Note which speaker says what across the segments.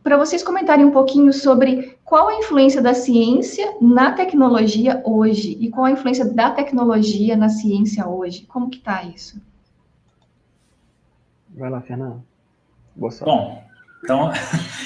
Speaker 1: Para vocês comentarem um pouquinho sobre qual a influência da ciência na tecnologia hoje e qual a influência da tecnologia na ciência hoje. Como que está isso?
Speaker 2: Vai lá, Fernando. Boa sorte.
Speaker 3: Bom, então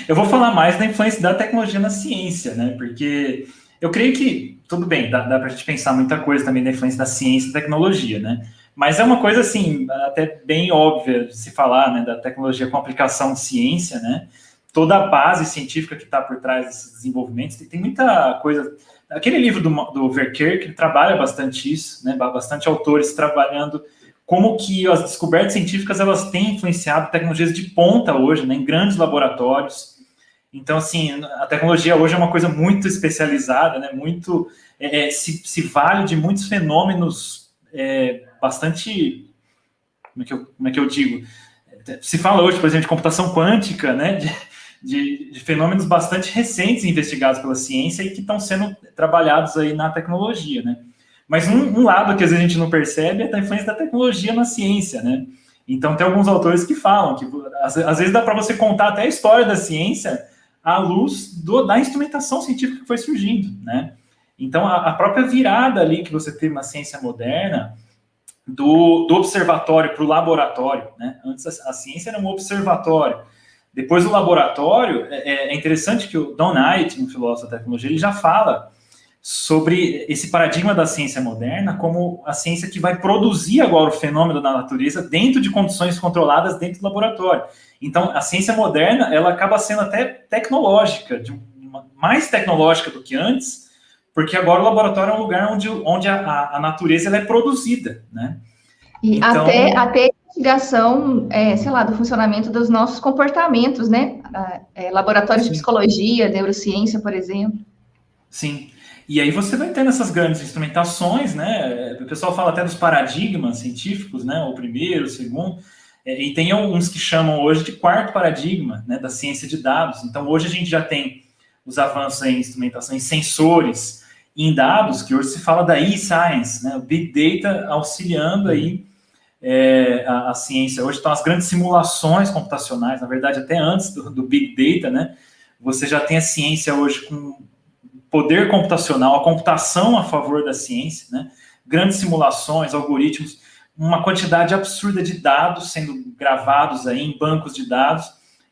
Speaker 3: eu vou falar mais da influência da tecnologia na ciência, né? Porque eu creio que, tudo bem, dá para a gente pensar muita coisa também da influência da ciência e da tecnologia, né? Mas é uma coisa, assim, até bem óbvia de se falar, né? Da tecnologia com aplicação de ciência, né? Toda a base científica que está por trás desses desenvolvimentos, tem muita coisa. Aquele livro do Verker, que trabalha bastante isso, né? Bastante autores trabalhando como que as descobertas científicas elas têm influenciado tecnologias de ponta hoje, né? Em grandes laboratórios. Então, assim, a tecnologia hoje é uma coisa muito especializada, né? Muito se vale de muitos fenômenos bastante, como é que eu digo? Se fala hoje, por exemplo, de computação quântica, né? De fenômenos bastante recentes investigados pela ciência e que estão sendo trabalhados aí na tecnologia, né? Mas um lado que às vezes a gente não percebe é a influência da tecnologia na ciência, né? Então tem alguns autores que falam que às vezes dá para você contar até a história da ciência à luz da instrumentação científica que foi surgindo, né? Então a própria virada ali que você teve na ciência moderna do observatório para o laboratório, né? Antes a ciência era um observatório. Depois o laboratório, é interessante que o Don Knight, um filósofo da tecnologia, ele já fala sobre esse paradigma da ciência moderna como a ciência que vai produzir agora o fenômeno da natureza dentro de condições controladas dentro do laboratório. Então, a ciência moderna, ela acaba sendo até tecnológica, mais tecnológica do que antes, porque agora o laboratório é um lugar onde a natureza ela é produzida, né?
Speaker 1: E então, até investigação, sei lá, do funcionamento dos nossos comportamentos, né? Laboratórios de psicologia, neurociência, por exemplo.
Speaker 3: Sim. E aí você vai tendo essas grandes instrumentações, né? O pessoal fala até dos paradigmas científicos, né? O primeiro, o segundo. E tem alguns que chamam hoje de quarto paradigma, né? Da ciência de dados. Então, hoje a gente já tem os avanços em instrumentação, em sensores, em dados, que hoje se fala da e-science, né? O Big Data auxiliando aí a ciência. Hoje estão as grandes simulações computacionais, na verdade, até antes do Big Data, né? Você já tem a ciência hoje com poder computacional, a computação a favor da ciência, né? Grandes simulações, algoritmos, uma quantidade absurda de dados sendo gravados aí em bancos de dados,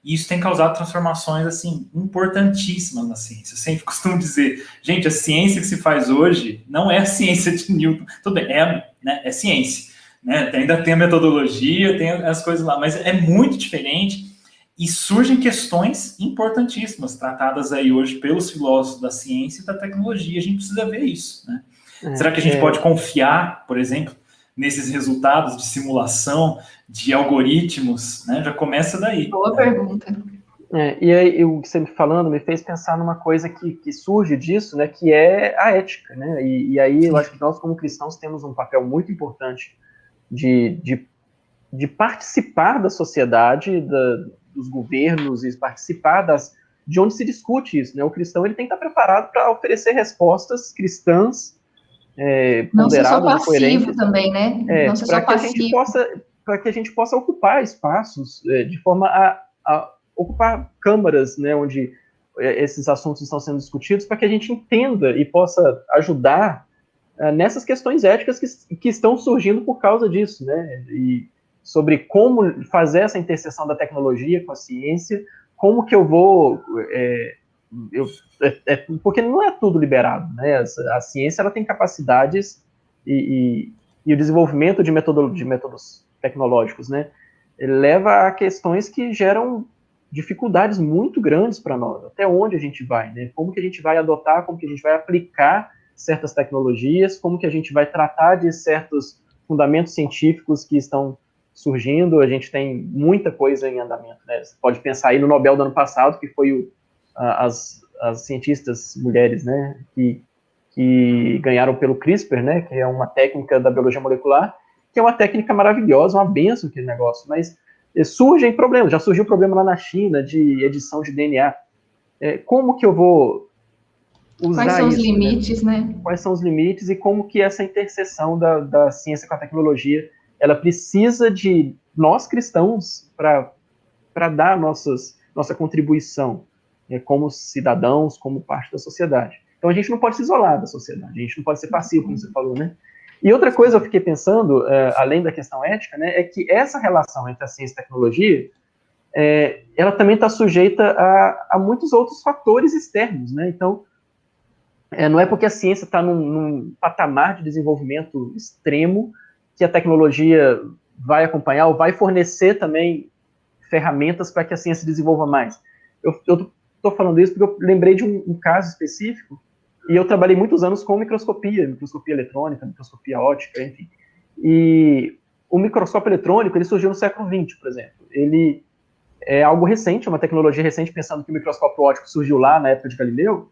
Speaker 3: e isso tem causado transformações, assim, importantíssimas na ciência. Eu sempre costumo dizer, gente, a ciência que se faz hoje não é a ciência de Newton, tudo bem, é ciência, né? Ainda tem a metodologia, tem as coisas lá, mas é muito diferente. E surgem questões importantíssimas, tratadas aí hoje pelos filósofos da ciência e da tecnologia. A gente precisa ver isso, né? Será que a gente pode confiar, por exemplo, nesses resultados de simulação, de algoritmos, né? Já começa daí.
Speaker 1: Boa pergunta.
Speaker 2: E aí, o que você me falando me fez pensar numa coisa que surge disso, né? Que é a ética, né? E aí eu acho que nós, como cristãos, temos um papel muito importante de participar da sociedade, dos governos e participar de onde se discute isso, né? O cristão ele tem que estar preparado para oferecer respostas cristãs, ponderadas e coerentes.
Speaker 1: Também, né? Não ser só passivo.
Speaker 2: Para que a gente possa ocupar espaços de forma a ocupar câmaras, né, onde esses assuntos estão sendo discutidos, para que a gente entenda e possa ajudar nessas questões éticas que estão surgindo por causa disso, né? E sobre como fazer essa interseção da tecnologia com a ciência, como que eu vou... porque não é tudo liberado, né? A ciência ela tem capacidades e o desenvolvimento de métodos tecnológicos, né? Ele leva a questões que geram dificuldades muito grandes para nós. Até onde a gente vai, né? Como que a gente vai adotar, como que a gente vai aplicar certas tecnologias, como que a gente vai tratar de certos fundamentos científicos que estão surgindo. A gente tem muita coisa em andamento, né? Você pode pensar aí no Nobel do ano passado, que foi as cientistas mulheres, né, que ganharam pelo CRISPR, né, que é uma técnica da biologia molecular, que é uma técnica maravilhosa, uma benção aquele negócio, mas surgem problemas. Já surgiu problema lá na China de edição de DNA. Como que eu vou usar isso?
Speaker 1: Quais são os limites, né?
Speaker 2: Quais são os limites e como que essa interseção da ciência com a tecnologia, ela precisa de nós cristãos para dar nossas nossa contribuição como cidadãos, como parte da sociedade. Então a gente não pode se isolar da sociedade, a gente não pode ser passivo, como você falou, né? E outra coisa eu fiquei pensando, além da questão ética, né, é que essa relação entre a ciência e a tecnologia, ela também está sujeita a muitos outros fatores externos, né? Então, não é porque a ciência está num patamar de desenvolvimento extremo que a tecnologia vai acompanhar ou vai fornecer também ferramentas para que a ciência desenvolva mais. Eu estou falando isso porque eu lembrei de um caso específico, e eu trabalhei muitos anos com microscopia eletrônica, microscopia óptica, enfim. E o microscópio eletrônico, ele surgiu no século XX, por exemplo. Ele é algo recente, uma tecnologia recente, pensando que o microscópio óptico surgiu lá na época de Galileu.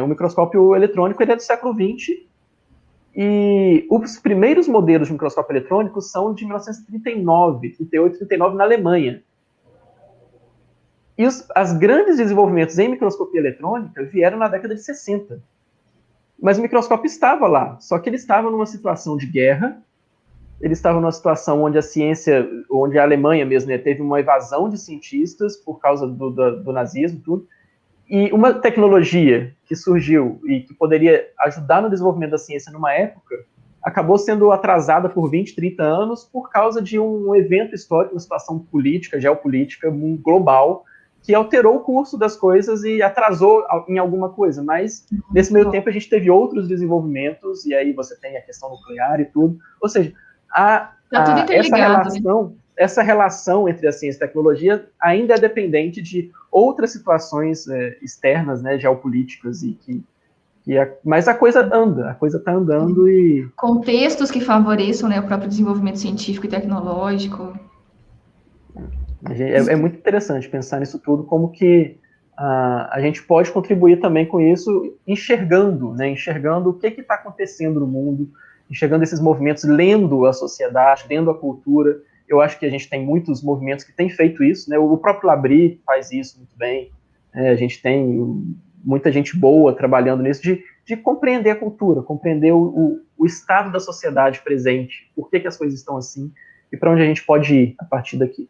Speaker 2: O microscópio eletrônico, ele é do século XX, e os primeiros modelos de microscópio eletrônico são de 1939, 38, 39, na Alemanha. E os grandes desenvolvimentos em microscopia eletrônica vieram na década de 60. Mas o microscópio estava lá, só que ele estava numa situação de guerra, ele estava numa situação onde a ciência, onde a Alemanha mesmo, né, teve uma evasão de cientistas por causa do nazismo, tudo. E uma tecnologia que surgiu e que poderia ajudar no desenvolvimento da ciência numa época, acabou sendo atrasada por 20, 30 anos por causa de um evento histórico, uma situação política, geopolítica global, que alterou o curso das coisas e atrasou em alguma coisa. Mas, nesse meio tempo, a gente teve outros desenvolvimentos, e aí você tem a questão nuclear e tudo. Ou seja, essa relação entre a ciência e a tecnologia ainda é dependente de outras situações externas, né, geopolíticas, mas a coisa está andando e...
Speaker 1: Contextos que favoreçam, né, o próprio desenvolvimento científico e tecnológico.
Speaker 2: É muito interessante pensar nisso tudo, como que a gente pode contribuir também com isso, enxergando o que está acontecendo no mundo, enxergando esses movimentos, lendo a sociedade, lendo a cultura. Eu acho que a gente tem muitos movimentos que têm feito isso, né? O próprio Labri faz isso muito bem. A gente tem muita gente boa trabalhando nisso, de compreender a cultura, compreender o estado da sociedade presente, por que as coisas estão assim, e para onde a gente pode ir a partir daqui.